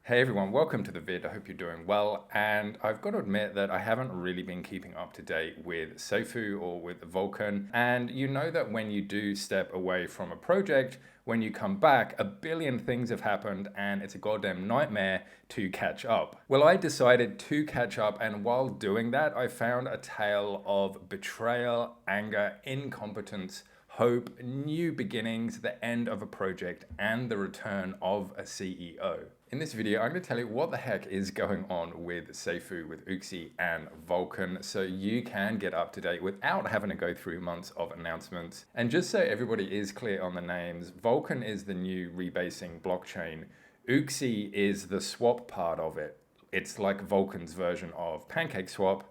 Hey everyone, welcome to the vid. I hope you're doing well. And I've got to admit that I haven't really been keeping up to date with Safuu or with Vulcan. And you know that when you do step away from a project, when you come back, a billion things have happened and it's a goddamn nightmare to catch up. Well, I decided to catch up, and while doing that, I found a tale of betrayal, anger, incompetence, hope, new beginnings, the end of a project, and the return of a CEO. In this video, I'm going to tell you what the heck is going on with Safuu, with Ooxy, and Vulcan, so you can get up to date without having to go through months of announcements. And just so everybody is clear on the names, Vulcan is the new rebasing blockchain. Ooxy is the swap part of it. It's like Vulcan's version of PancakeSwap.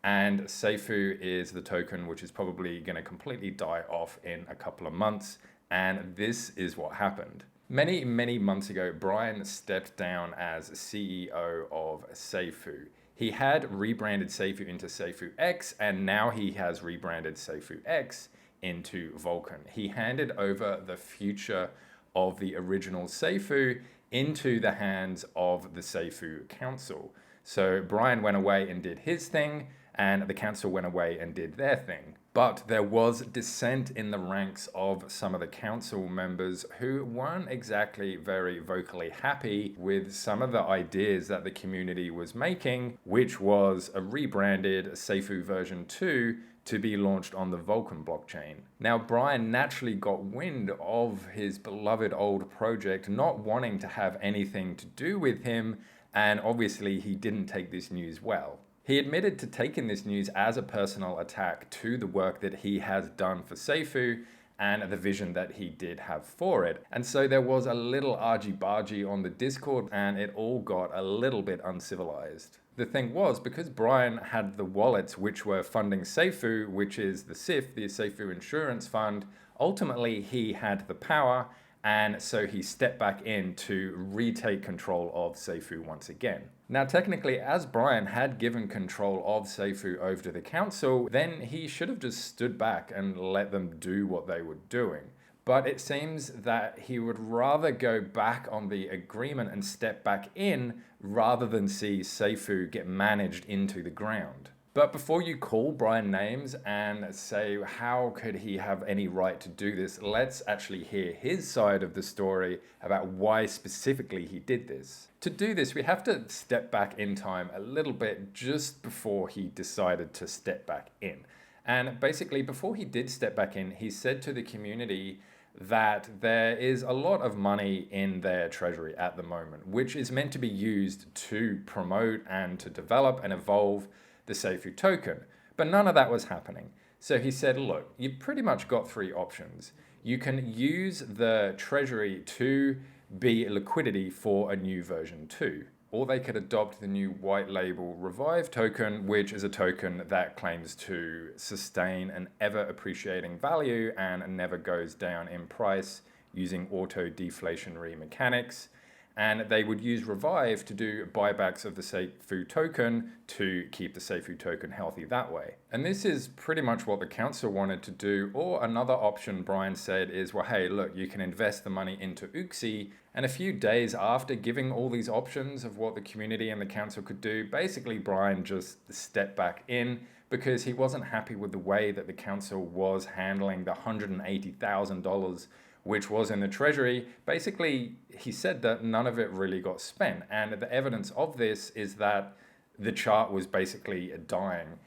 And Safuu is the token which is probably going to completely die off in a couple of months. And this is what happened. Many months ago, Bryan stepped down as CEO of Safuu. He had rebranded Safuu into Safuu X, and now he has rebranded Safuu X into Vulcan. He handed over the future of the original Safuu into the hands of the Safuu Council. So Bryan went away and did his thing, and the council went away and did their thing. But there was dissent in the ranks of some of the council members who weren't exactly very vocally happy with some of the ideas that the community was making, which was a rebranded Safuu version 2 to be launched on the Vulcan blockchain. Now, Bryan naturally got wind of his beloved old project not wanting to have anything to do with him, and obviously he didn't take this news well. He admitted to taking this news as a personal attack to the work that he has done for Safuu and the vision that he did have for it. And so there was a little argy-bargy on the Discord, and it all got a little bit uncivilized. The thing was, because Bryan had the wallets which were funding Safuu, which is the SIF, the Safuu Insurance Fund, ultimately he had the power, and so he stepped back in to retake control of Safuu once again. Now, technically, as Bryan had given control of Safuu over to the council, then he should have just stood back and let them do what they were doing. But it seems that he would rather go back on the agreement and step back in rather than see Safuu get managed into the ground. But before you call Bryan names and say, how could he have any right to do this? Let's actually hear his side of the story about why specifically he did this. To do this, we have to step back in time a little bit just before he decided to step back in. And basically, before he did step back in, he said to the community that there is a lot of money in their treasury at the moment, which is meant to be used to promote and to develop and evolve the Safuu token, but none of that was happening. So he said, look, you've pretty much got three options. You can use the treasury to be liquidity for a new version 2, or they could adopt the new white label Revive token, which is a token that claims to sustain an ever appreciating value and never goes down in price using auto deflationary mechanics. And they would use Revive to do buybacks of the Safuu token to keep the Safuu token healthy that way. And this is pretty much what the council wanted to do. Or another option, Bryan said, is, well, hey, look, you can invest the money into Ooxy. And a few days after giving all these options of what the community and the council could do, basically Bryan just stepped back in because he wasn't happy with the way that the council was handling the $180,000 which was in the treasury. Basically, he said that none of it really got spent. And the evidence of this is that the chart was basically dying.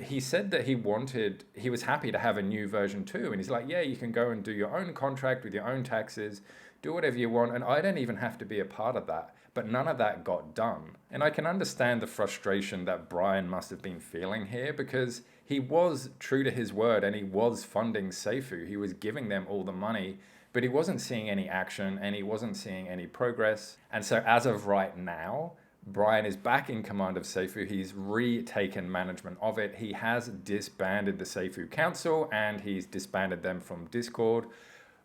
He said that he was happy to have a new version 2. And he's like, yeah, you can go and do your own contract with your own taxes, do whatever you want. And I don't even have to be a part of that. But none of that got done. And I can understand the frustration that Bryan must have been feeling here, because he was true to his word and he was funding Safuu. He was giving them all the money, but he wasn't seeing any action and he wasn't seeing any progress. And so as of right now, Bryan is back in command of Safuu. He's retaken management of it. He has disbanded the Safuu Council and he's disbanded them from Discord.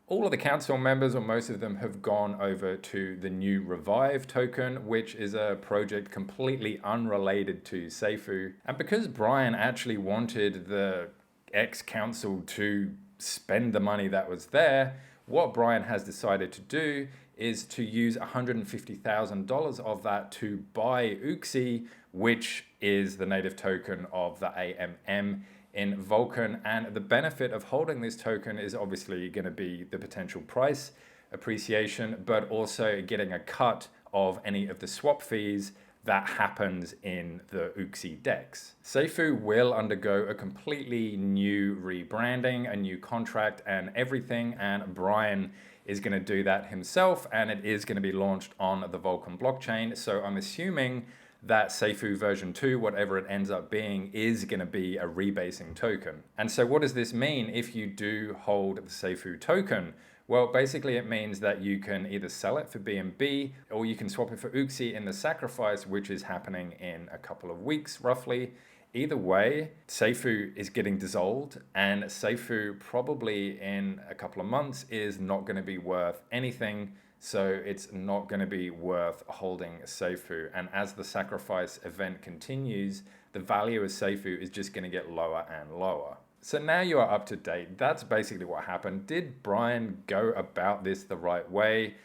All of the council members, or most of them, have gone over to the new Revive token, which is a project completely unrelated to Safuu. And because Bryan actually wanted the ex-council to spend the money that was there, what Bryan has decided to do is to use $150,000 of that to buy Ooxy, which is the native token of the AMM in Vulcan. And the benefit of holding this token is obviously going to be the potential price appreciation, but also getting a cut of any of the swap fees that happens in the Ooxy DEX. Safuu will undergo a completely new rebranding, a new contract and everything, and Bryan is going to do that himself, and it is going to be launched on the Vulcan blockchain. So I'm assuming that Safuu version 2, whatever it ends up being, is going to be a rebasing token. And so what does this mean if you do hold the Safuu token? Well, basically it means that you can either sell it for BNB or you can swap it for Ooxy in the sacrifice, which is happening in a couple of weeks roughly. Either way, Safuu is getting dissolved, and Safuu probably in a couple of months is not going to be worth anything. So it's not going to be worth holding Safuu. And as the sacrifice event continues, the value of Safuu is just going to get lower and lower. So now you are up to date. That's basically what happened. Did Bryan go about this the right way?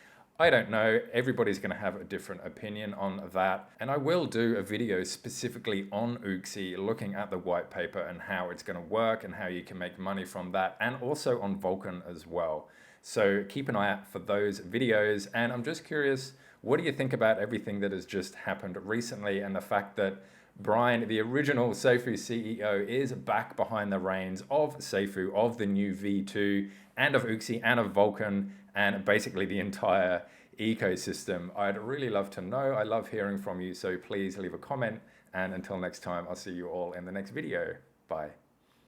I don't know. Everybody's going to have a different opinion on that. And I will do a video specifically on Ooxy, looking at the white paper and how it's going to work and how you can make money from that, and also on Vulcan as well. So keep an eye out for those videos. And I'm just curious, what do you think about everything that has just happened recently and the fact that Bryan, the original Safuu CEO, is back behind the reins of Safuu, of the new V2, and of Ooxy, and of Vulcan, and basically the entire ecosystem? I'd really love to know. I love hearing from you, so please leave a comment. And until next time, I'll see you all in the next video. Bye.